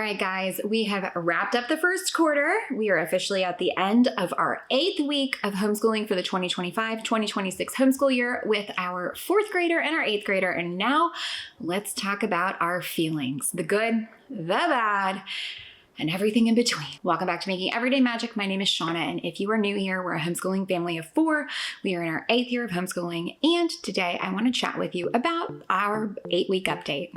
right, guys, we have wrapped up the first quarter. We are officially at the end of our 8th week of homeschooling for the 2025-2026 homeschool year with our 4th grader and our 8th grader. And now let's talk about our feelings, the good, the bad, and everything in between. Welcome back to Making Everyday Magic. My name is Shauna, and if you are new here, we're a homeschooling family of 4. We are in our 8th year of homeschooling, and today I want to chat with you about our 8-week update.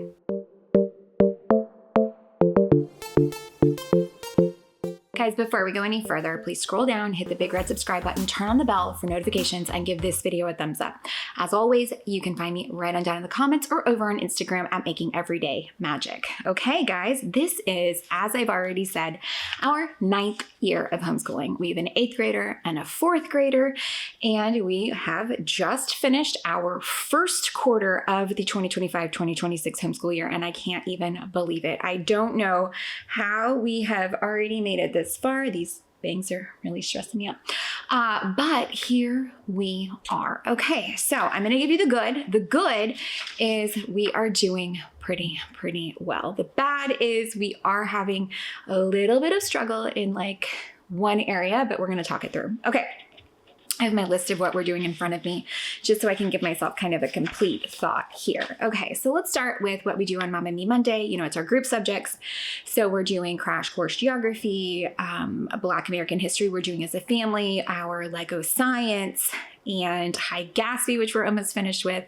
Guys, before we go any further, please scroll down, hit the big red subscribe button, turn on the bell for notifications, and give this video a thumbs up. As always, you can find me right on down in the comments or over on Instagram at Making Everyday Magic. Okay, guys, this is, as I've already said, our 9th year of homeschooling. We have an 8th grader and a 4th grader, and we have just finished our first quarter of the 2025-2026 homeschool year, and I can't even believe it. I don't know how we have already made it this far. These bangs are really stressing me out. But here we are. Okay, so I'm going to give you the good. The good is we are doing pretty well. The bad is we are having a little bit of struggle in like one area, but we're going to talk it through. Okay. I have my list of what we're doing in front of me just so I can give myself kind of a complete thought here. Okay, so let's start with what we do on Mom and Me Monday. You know, it's our group subjects. So we're doing Crash Course Geography, Black American History we're doing as a family, our Lego Science, and High Gatsby, which we're almost finished with.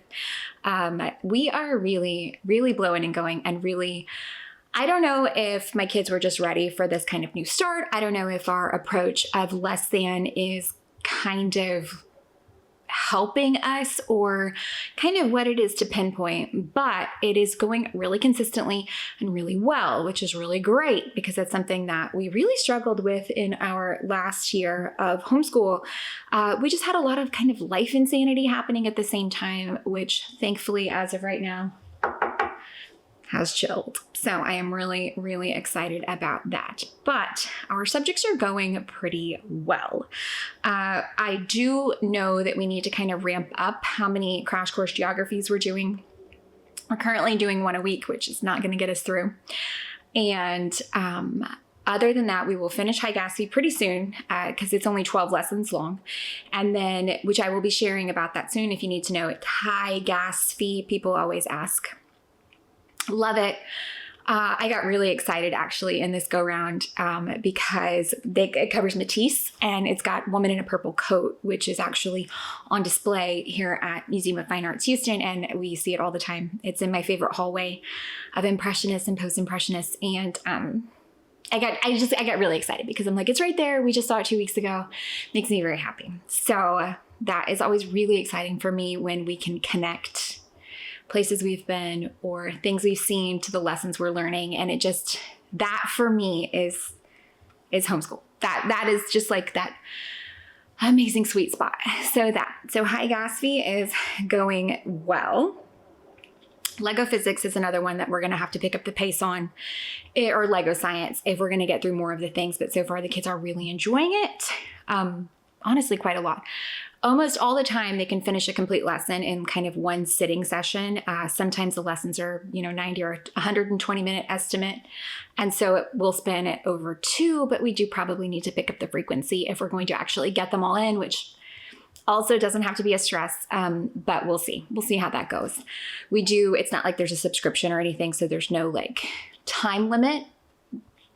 We are really blowing and going, and really, I don't know if my kids were just ready for this kind of new start. I don't know if our approach of less than is kind of helping us or kind of what it is to pinpoint, but it is going really consistently and really well, which is really great because that's something that we really struggled with in our last year of homeschool. We just had a lot of kind of life insanity happening at the same time, which thankfully, as of right now, has chilled. So I am really excited about that. But our subjects are going pretty well. I do know that we need to kind of ramp up how many Crash Course Geographies we're doing. We're currently doing one a week, which is not going to get us through. And other than that, we will finish High Gatsby pretty soon because it's only 12 lessons long. And then, which I will be sharing about that soon if you need to know it. High Gatsby, people always ask. Love it. I got really excited actually in this go round because it covers Matisse and it's got Woman in a Purple Coat, which is actually on display here at Museum of Fine Arts Houston, and we see it all the time. It's in my favorite hallway of Impressionists and Post-Impressionists, and I got really excited because I'm like, it's right there. We just saw it 2 weeks ago. Makes me very happy. So that is always really exciting for me when we can connect places we've been or things we've seen to the lessons we're learning. And it just, that for me is homeschool. That is just like that amazing sweet spot. So High Gatsby is going well. Lego Physics is another one that we're going to have to pick up the pace on, or Lego Science if we're going to get through more of the things. But so far the kids are really enjoying it. Honestly, quite a lot. Almost all the time they can finish a complete lesson in kind of one sitting session. Sometimes the lessons are, 90 or 120 minute estimate. And so we'll span it over 2, but we do probably need to pick up the frequency if we're going to actually get them all in, which also doesn't have to be a stress, but we'll see. We'll see how that goes. It's not like there's a subscription or anything, so there's no like time limit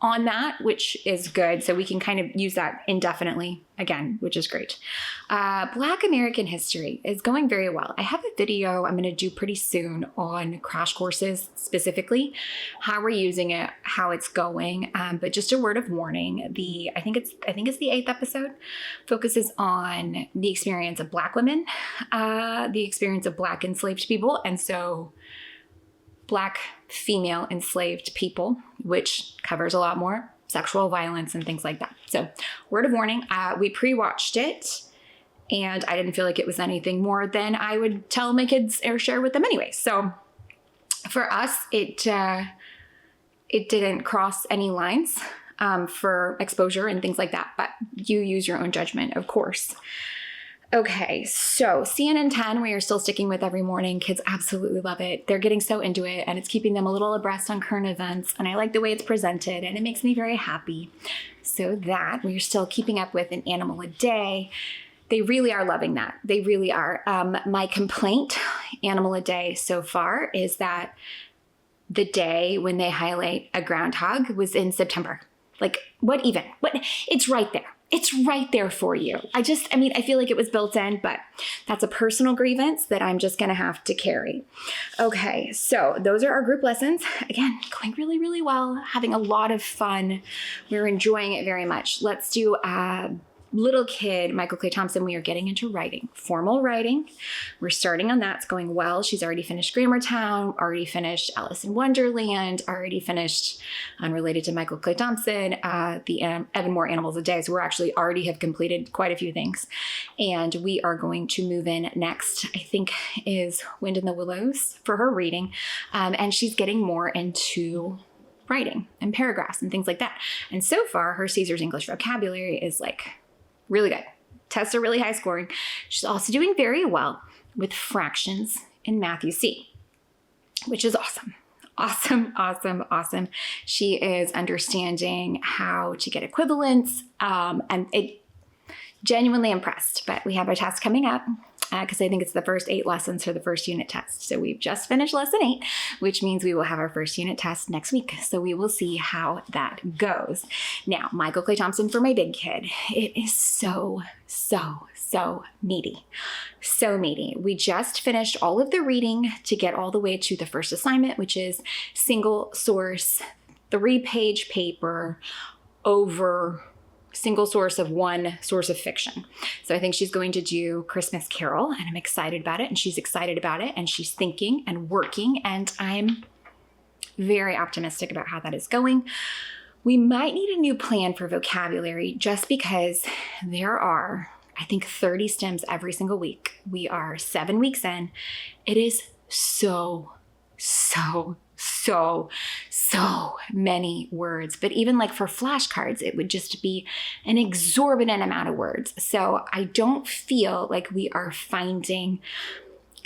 on that, which is good. So we can kind of use that indefinitely again, which is great. Black American History is going very well. I have a video I'm going to do pretty soon on crash courses specifically, how we're using it, how it's going. But just a word of warning, I think it's the 8th episode focuses on the experience of Black women, the experience of Black enslaved people. And so Black female enslaved people, which covers a lot more sexual violence and things like that. So word of warning, we pre-watched it and I didn't feel like it was anything more than I would tell my kids or share with them anyway. So for us, it didn't cross any lines for exposure and things like that, but you use your own judgment, of course. Okay, so CNN 10, we are still sticking with every morning. Kids absolutely love it. They're getting so into it, and it's keeping them a little abreast on current events, and I like the way it's presented, and it makes me very happy. So that, we're still keeping up with an animal a day. They really are loving that. They really are. My complaint, animal a day so far, is that the day when they highlight a groundhog was in September. Like, what even? What? It's right there. It's right there for you. I feel like it was built in, but that's a personal grievance that I'm just going to have to carry. Okay, so those are our group lessons. Again, going really, really well, having a lot of fun. We're enjoying it very much. Let's do little kid, Michael Clay Thompson. We are getting into writing, formal writing. We're starting on that. It's going well. She's already finished Grammar Town, already finished Alice in Wonderland, already finished, unrelated to Michael Clay Thompson, the Evan Moore Animals a Day. So we're actually already have completed quite a few things. And we are going to move in next, I think, is Wind in the Willows for her reading. And she's getting more into writing and paragraphs and things like that. And so far, her Caesar's English vocabulary is like really good. Tests are really high scoring. She's also doing very well with fractions in Matthew C, which is awesome. Awesome, awesome, awesome. She is understanding how to get equivalents, and it genuinely impressed. But we have a test coming up because I think it's the first 8 lessons for the first unit test. So we've just finished lesson 8, which means we will have our first unit test next week. So we will see how that goes. Now, Michael Clay Thompson for my big kid. It is so meaty. So meaty. We just finished all of the reading to get all the way to the first assignment, which is single source, 3-page paper over single source of one source of fiction. So I think she's going to do Christmas Carol, and I'm excited about it, and she's excited about it, and she's thinking and working, and I'm very optimistic about how that is going. We might need a new plan for vocabulary just because there are, I think, 30 stems every single week. We are 7 weeks in. It is so many words. But even like for flashcards, it would just be an exorbitant amount of words. So I don't feel like we are finding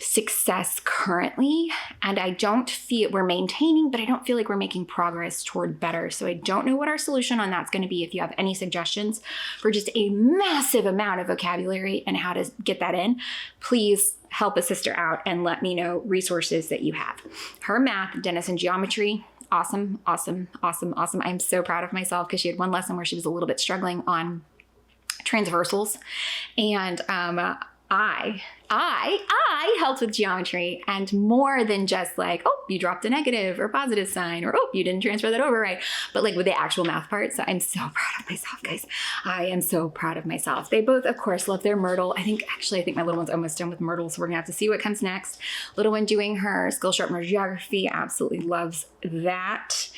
success currently, and I don't feel we're maintaining, but I don't feel like we're making progress toward better. So I don't know what our solution on that's going to be. If you have any suggestions for just a massive amount of vocabulary and how to get that in, please help a sister out and let me know resources that you have. Her math, Dennis, and geometry, awesome. I'm so proud of myself because she had one lesson where she was a little bit struggling on transversals, and I helped with geometry, and more than just like, oh, you dropped a negative or positive sign, or oh, you didn't transfer that over right, but like with the actual math part. So I'm so proud of myself, guys. I am so proud of myself. They both, of course, love their Myrtle. I think my little one's almost done with Myrtle, so we're gonna have to see what comes next. Little one doing her skill sharpener geography, absolutely loves that.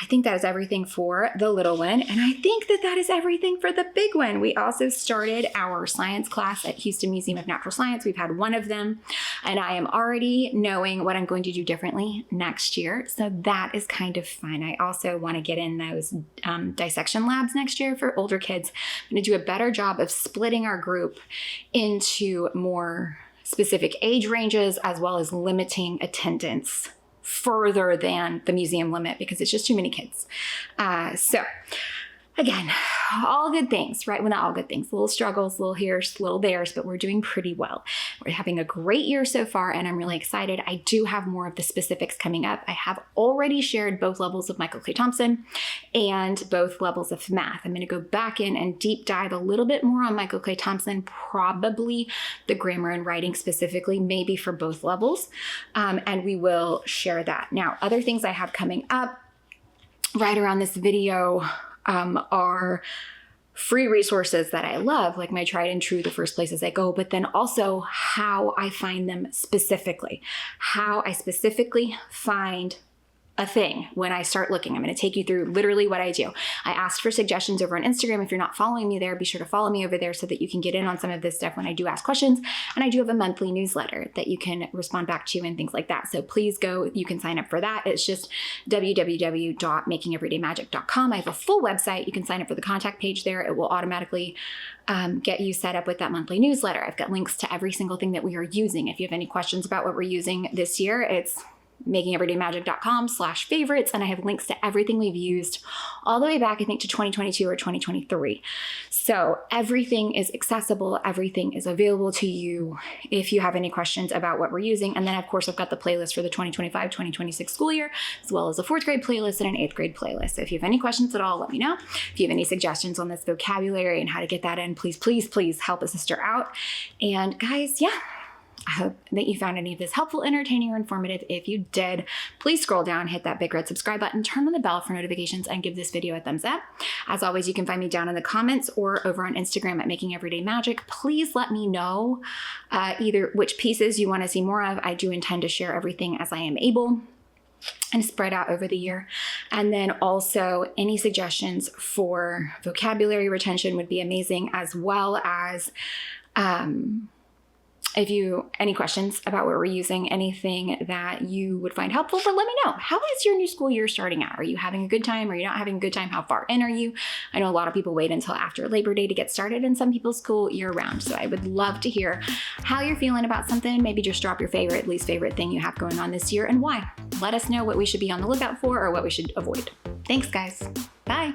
I think that is everything for the little one, and I think that is everything for the big one. We also started our science class at Houston Museum of Natural Science. We've had one of them, and I am already knowing what I'm going to do differently next year. So that is kind of fun. I also want to get in those dissection labs next year for older kids. I'm going to do a better job of splitting our group into more specific age ranges, as well as limiting attendance further than the museum limit because it's just too many kids. So again, all good things, right? Well, not all good things, little struggles, little here's, little there's, but we're doing pretty well. We're having a great year so far, and I'm really excited. I do have more of the specifics coming up. I have already shared both levels of Michael Clay Thompson and both levels of math. I'm going to go back in and deep dive a little bit more on Michael Clay Thompson, probably the grammar and writing specifically, maybe for both levels, and we will share that. Now, other things I have coming up right around this video are free resources that I love, like my tried and true, the first places I go, but then also how I find them specifically, how I specifically find a thing when I start looking. I'm going to take you through literally what I do. I asked for suggestions over on Instagram. If you're not following me there, be sure to follow me over there so that you can get in on some of this stuff when I do ask questions. And I do have a monthly newsletter that you can respond back to and things like that. So please go, you can sign up for that. It's just www.makingeverydaymagic.com. I have a full website. You can sign up for the contact page there. It will automatically get you set up with that monthly newsletter. I've got links to every single thing that we are using. If you have any questions about what we're using this year, it's makingeverydaymagic.com/favorites. And I have links to everything we've used all the way back, I think, to 2022 or 2023. So everything is accessible. Everything is available to you if you have any questions about what we're using. And then of course, I've got the playlist for the 2025-2026 school year, as well as a 4th grade playlist and an 8th grade playlist. So if you have any questions at all, let me know. If you have any suggestions on this vocabulary and how to get that in, please, please, please help a sister out. And guys, yeah, I hope that you found any of this helpful, entertaining, or informative. If you did, please scroll down, hit that big red subscribe button, turn on the bell for notifications, and give this video a thumbs up. As always, you can find me down in the comments or over on Instagram at Making Everyday Magic. Please let me know either which pieces you want to see more of. I do intend to share everything as I am able and spread out over the year. And then also any suggestions for vocabulary retention would be amazing, as well as if you any questions about what we're using, anything that you would find helpful, but let me know. How is your new school year starting out? Are you having a good time? Are you not having a good time? How far in are you? I know a lot of people wait until after Labor Day to get started, and some people school year round. So I would love to hear how you're feeling about something. Maybe just drop your favorite, least favorite thing you have going on this year and why. Let us know what we should be on the lookout for or what we should avoid. Thanks, guys. Bye.